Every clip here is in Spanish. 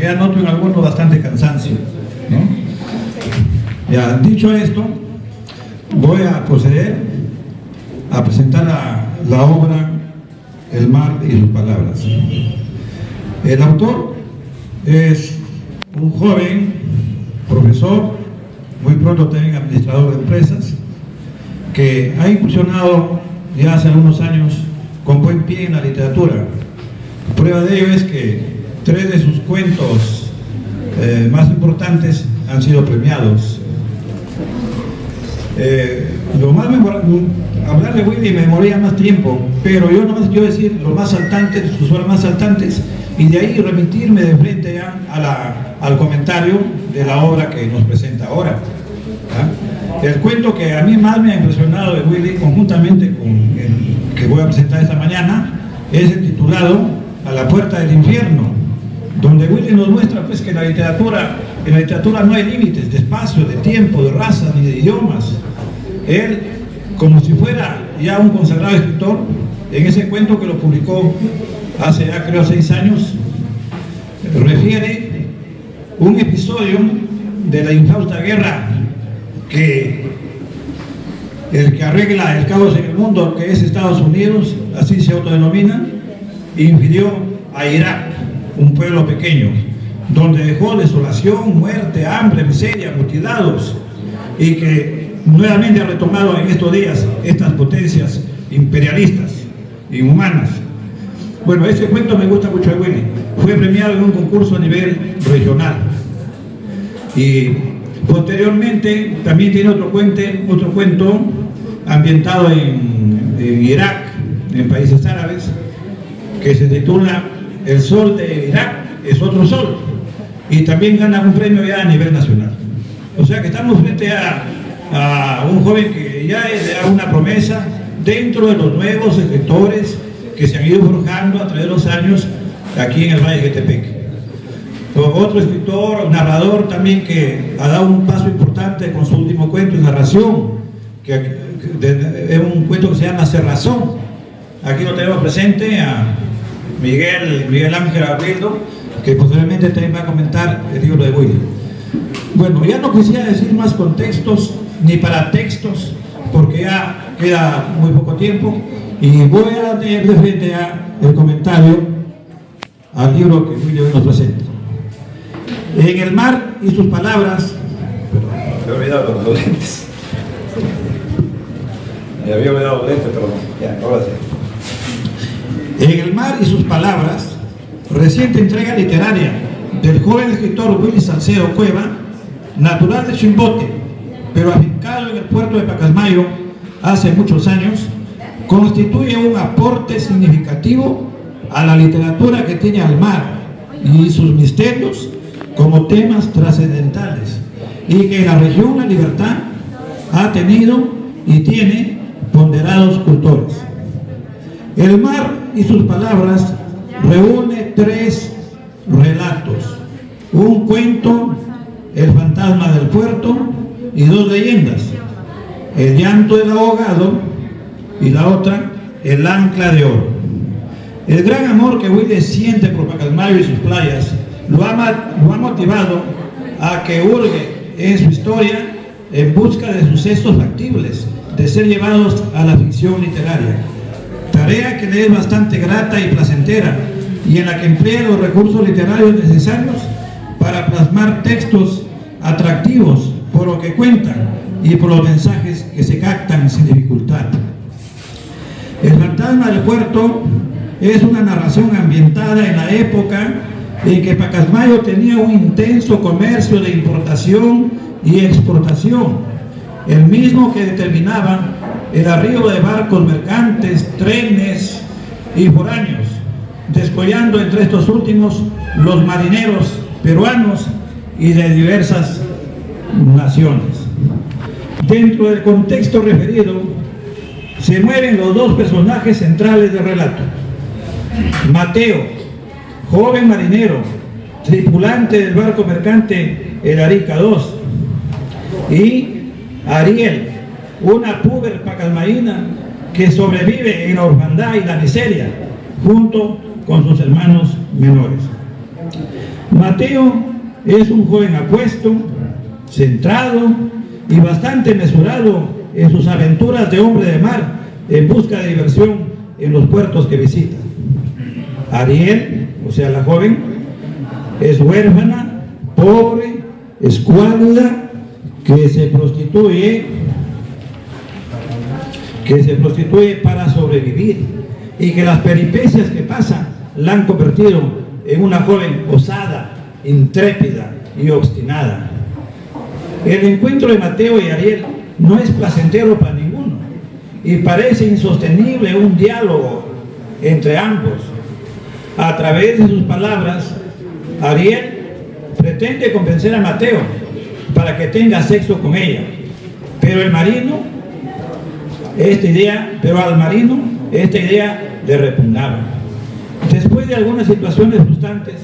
porque ya noto en algunos bastante cansancio, ¿no? Ya, dicho esto, voy a proceder a presentar la obra El mar y sus palabras. El autor es un joven profesor, muy pronto también administrador de empresas, que ha incursionado ya hace algunos años con buen pie en la literatura. Prueba de ello es que 3 de sus cuentos más importantes han sido premiados. Hablar de Willy me demoraría más tiempo, pero yo nomás quiero decir los más saltantes, sus obras más saltantes, y de ahí remitirme de frente ya al comentario de la obra que nos presenta ahora. El cuento que a mí más me ha impresionado de Willy, conjuntamente con el que voy a presentar esta mañana, es el titulado A la puerta del infierno, donde Willy nos muestra pues que en la literatura no hay límites de espacio, de tiempo, de raza ni de idiomas. Él, como si fuera ya un consagrado escritor, en ese cuento que lo publicó hace ya creo 6 años, refiere un episodio de la infausta guerra que el que arregla el caos en el mundo, que es Estados Unidos, así se autodenomina, infirió a Irak, un pueblo pequeño, donde dejó desolación, muerte, hambre, miseria, mutilados, y que nuevamente ha retomado en estos días estas potencias imperialistas, inhumanas. Bueno, este cuento me gusta mucho de Willy. Fue premiado en un concurso a nivel regional. Y posteriormente también tiene otro cuento ambientado en Irak, en países árabes, que se titula El sol de Irak es otro sol, y también gana un premio ya a nivel nacional. O sea que estamos frente a un joven que ya es una promesa dentro de los nuevos escritores que se han ido forjando a través de los años aquí en el Valle de Jetepec. Otro escritor, narrador también, que ha dado un paso importante con su último cuento en narración, que es un cuento que se llama Cerrazón. Aquí lo tenemos presente a Miguel Ángel Abrildo, que posteriormente también va a comentar el libro de Willy. Bueno, ya no quisiera decir más contextos ni paratextos, porque ya queda muy poco tiempo, y voy a tener de frente el comentario al libro que Willy nos presenta. En el mar y sus palabras, me he olvidado los lentes. Me había olvidado los lentes, perdón. Ya, ahora sí. En el mar y sus palabras, reciente entrega literaria del joven escritor Willy Salcedo Cueva, natural de Chimbote, pero afincado en el puerto de Pacasmayo hace muchos años, constituye un aporte significativo a la literatura que tiene al mar y sus misterios como temas trascendentales, y que en la región La Libertad ha tenido y tiene ponderados cultores. El mar y sus palabras reúne 3 relatos: un cuento, El fantasma del puerto, y 2 leyendas: El llanto del ahogado y la otra, El ancla de oro. El gran amor que Willy siente por Pacasmayo y sus playas lo ha motivado a que hurgue en su historia en busca de sucesos factibles de ser llevados a la ficción literaria, tarea que le es bastante grata y placentera, y en la que emplea los recursos literarios necesarios para plasmar textos atractivos por lo que cuentan y por los mensajes que se captan sin dificultad. El fantasma del puerto es una narración ambientada en la época en que Pacasmayo tenía un intenso comercio de importación y exportación, el mismo que determinaba el arribo de barcos mercantes, trenes y foráneos, descollando entre estos últimos los marineros peruanos y de diversas naciones. Dentro del contexto referido se mueven los 2 personajes centrales del relato: Mateo, joven marinero, tripulante del barco mercante El Arica II, y Ariel, una puber pacasmaína que sobrevive en la orfandad y la miseria junto con sus hermanos menores. Mateo es un joven apuesto, centrado y bastante mesurado en sus aventuras de hombre de mar en busca de diversión en los puertos que visita. Ariel, o sea la joven, es huérfana, pobre, escuálida, que se prostituye para sobrevivir, y que las peripecias que pasa la han convertido en una joven osada, intrépida y obstinada. El encuentro de Mateo y Ariel no es placentero para ninguno, y parece insostenible un diálogo entre ambos. A través de sus palabras, Ariel pretende convencer a Mateo para que tenga sexo con ella, pero al marino esta idea le repugnaba. Después de algunas situaciones frustrantes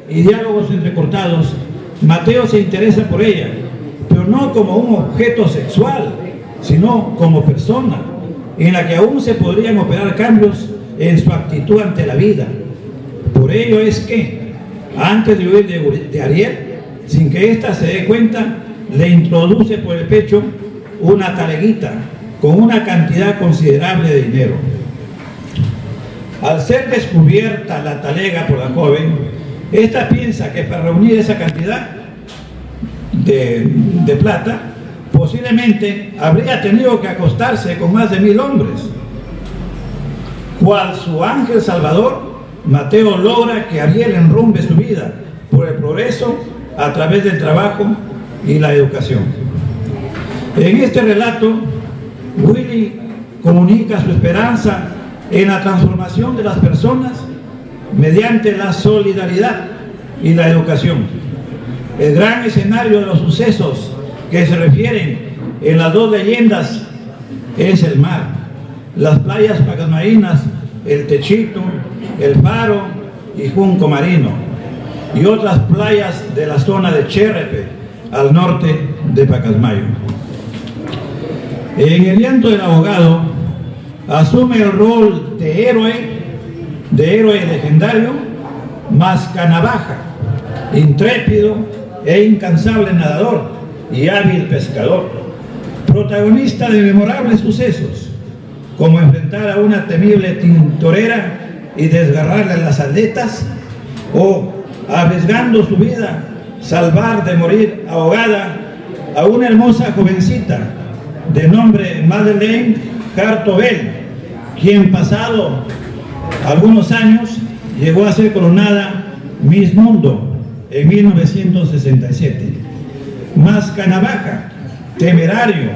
y diálogos entrecortados, Mateo se interesa por ella, pero no como un objeto sexual, sino como persona, en la que aún se podrían operar cambios en su actitud ante la vida. Por ello es que, antes de huir de Ariel, sin que ésta se dé cuenta, le introduce por el pecho una taleguita con una cantidad considerable de dinero. Al ser descubierta la talega por la joven, esta piensa que para reunir esa cantidad de plata, posiblemente habría tenido que acostarse con más de 1000 hombres. Cual su ángel salvador, Mateo logra que Ariel enrumbe su vida por el progreso a través del trabajo y la educación. En este relato, Willy comunica su esperanza en la transformación de las personas mediante la solidaridad y la educación. El gran escenario de los sucesos que se refieren en las dos leyendas es el mar, las playas pacasmaínas, el Techito, el Faro y Junco Marino, y otras playas de la zona de Cherrepe, al norte de Pacasmayo. En el llanto del abogado asume el rol de héroe legendario, Mascanavaja, intrépido e incansable nadador y hábil pescador, protagonista de memorables sucesos, como enfrentar a una temible tintorera y desgarrarle las aletas, o, arriesgando su vida, salvar de morir ahogada a una hermosa jovencita de nombre Madeleine Cartobel, quien pasado algunos años llegó a ser coronada Miss Mundo en 1967. Mascanavaja, temerario,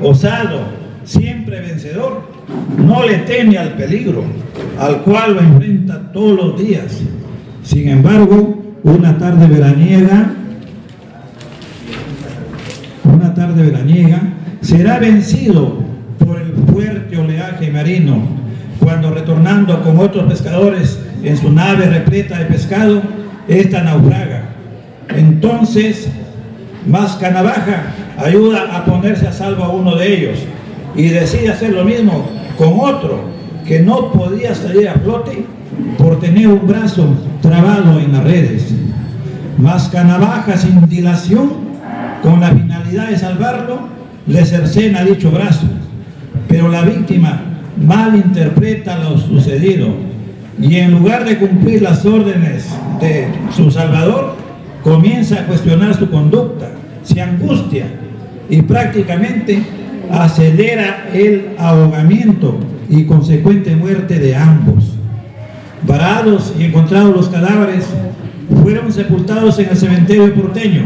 osado, siempre vencedor, no le teme al peligro, al cual lo enfrenta todos los días. Sin embargo, una tarde veraniega, será vencido por el fuerte oleaje marino, cuando retornando con otros pescadores en su nave repleta de pescado, esta naufraga. Entonces, Mascanavaja ayuda a ponerse a salvo a uno de ellos y decide hacer lo mismo con otro que no podía salir a flote por tener un brazo trabado en las redes. Mascanavaja, sin dilación, con la finalidad de salvarlo, le cercena dicho brazo, pero la víctima malinterpreta lo sucedido y en lugar de cumplir las órdenes de su salvador, comienza a cuestionar su conducta, se angustia y prácticamente acelera el ahogamiento y consecuente muerte de ambos. Varados y encontrados los cadáveres, fueron sepultados en el cementerio porteño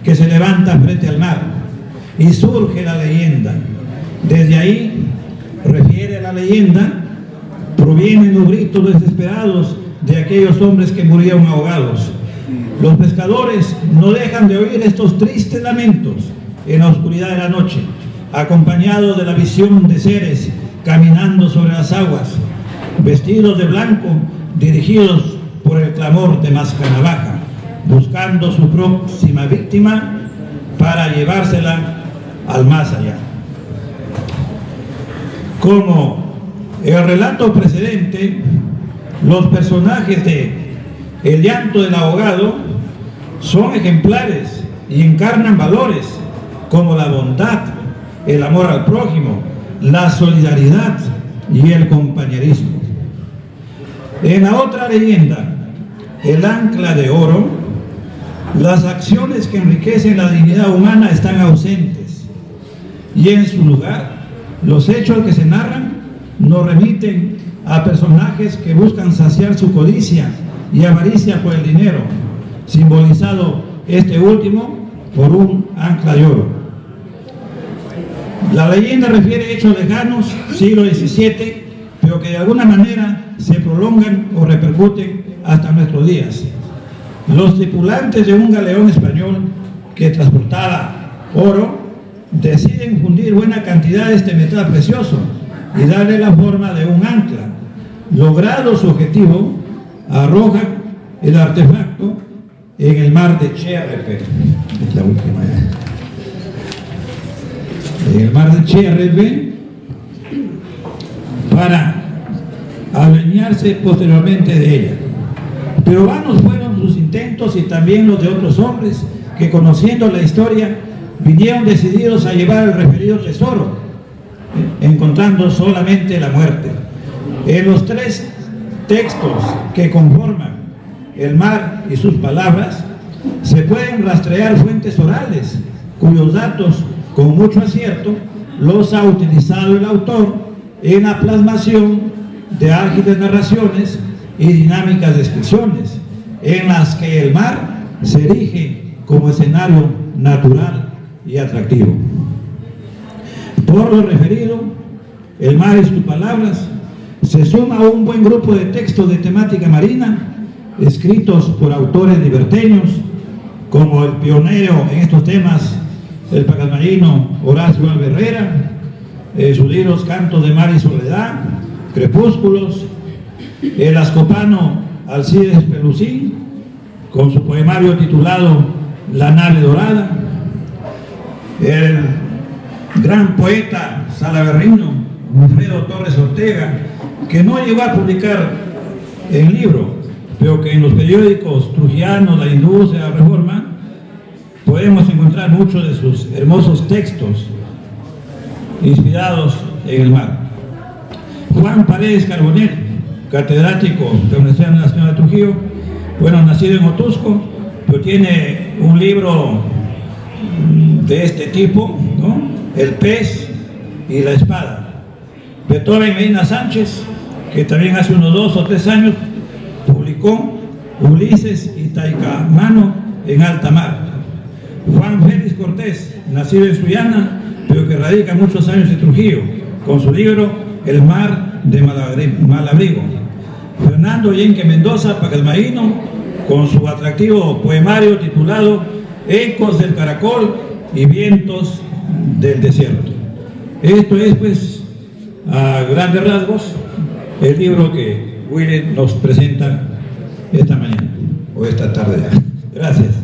que se levanta frente al mar, y surge la leyenda. Desde ahí, refiere la leyenda, provienen los gritos desesperados de aquellos hombres que murieron ahogados. Los pescadores no dejan de oír estos tristes lamentos en la oscuridad de la noche, acompañados de la visión de seres caminando sobre las aguas, vestidos de blanco, dirigidos por el clamor de Mascanavaja, buscando su próxima víctima para llevársela al más allá. Como el relato precedente, los personajes de el llanto del ahogado, son ejemplares y encarnan valores como la bondad, el amor al prójimo, la solidaridad y el compañerismo. En la otra leyenda, el ancla de oro, las acciones que enriquecen la dignidad humana están ausentes, y en su lugar, los hechos que se narran nos remiten a personajes que buscan saciar su codicia y avaricia por el dinero, simbolizado este último por un ancla de oro. La leyenda refiere hechos lejanos, siglo XVII, pero que de alguna manera se prolongan o repercuten hasta nuestros días. Los tripulantes de un galeón español que transportaba oro deciden fundir buena cantidad de este metal precioso y darle la forma de un ancla. Logrado su objetivo, arrojan el artefacto en el mar de Cherrepe. Es la última. En el mar de Cherrepe, para adueñarse posteriormente de ella. Pero vanos fueron sus intentos y también los de otros hombres que, conociendo la historia, vinieron decididos a llevar el referido tesoro, encontrando solamente la muerte. En los tres textos que conforman el mar y sus palabras, se pueden rastrear fuentes orales, cuyos datos, con mucho acierto, los ha utilizado el autor en la plasmación de ágiles narraciones y dinámicas descripciones, en las que el mar se erige como escenario natural y atractivo. Por lo referido, el mar y sus palabras se suma a un buen grupo de textos de temática marina, escritos por autores liberteños, como el pionero en estos temas, el pacalmayino Horacio Alberrera, sus libros Cantos de Mar y Soledad, Crepúsculos, el ascopano Alcides Pelusín, con su poemario titulado La nave dorada, el gran poeta salaverrino Alfredo Torres Ortega, que no llegó a publicar el libro, pero que en los periódicos trujillanos, La Industria, La Reforma, podemos encontrar muchos de sus hermosos textos inspirados en el mar. Juan Paredes Carbonell, catedrático de la Universidad Nacional de Trujillo, bueno, nacido en Otusco, pero tiene un libro de este tipo, ¿no? El pez y la espada. Beethoven Medina Sánchez, que también hace unos 2 o 3 años publicó Ulises y Taicamano en alta mar. Juan Félix Cortés, nacido en Sullana, pero que radica muchos años en Trujillo, con su libro El mar de Malabrigo. Fernando Yenque Mendoza, pacalmayino, con su atractivo poemario titulado Ecos del Caracol y Vientos del Desierto. Esto es, pues, a grandes rasgos, el libro que Willy nos presenta esta mañana, o esta tarde. Gracias.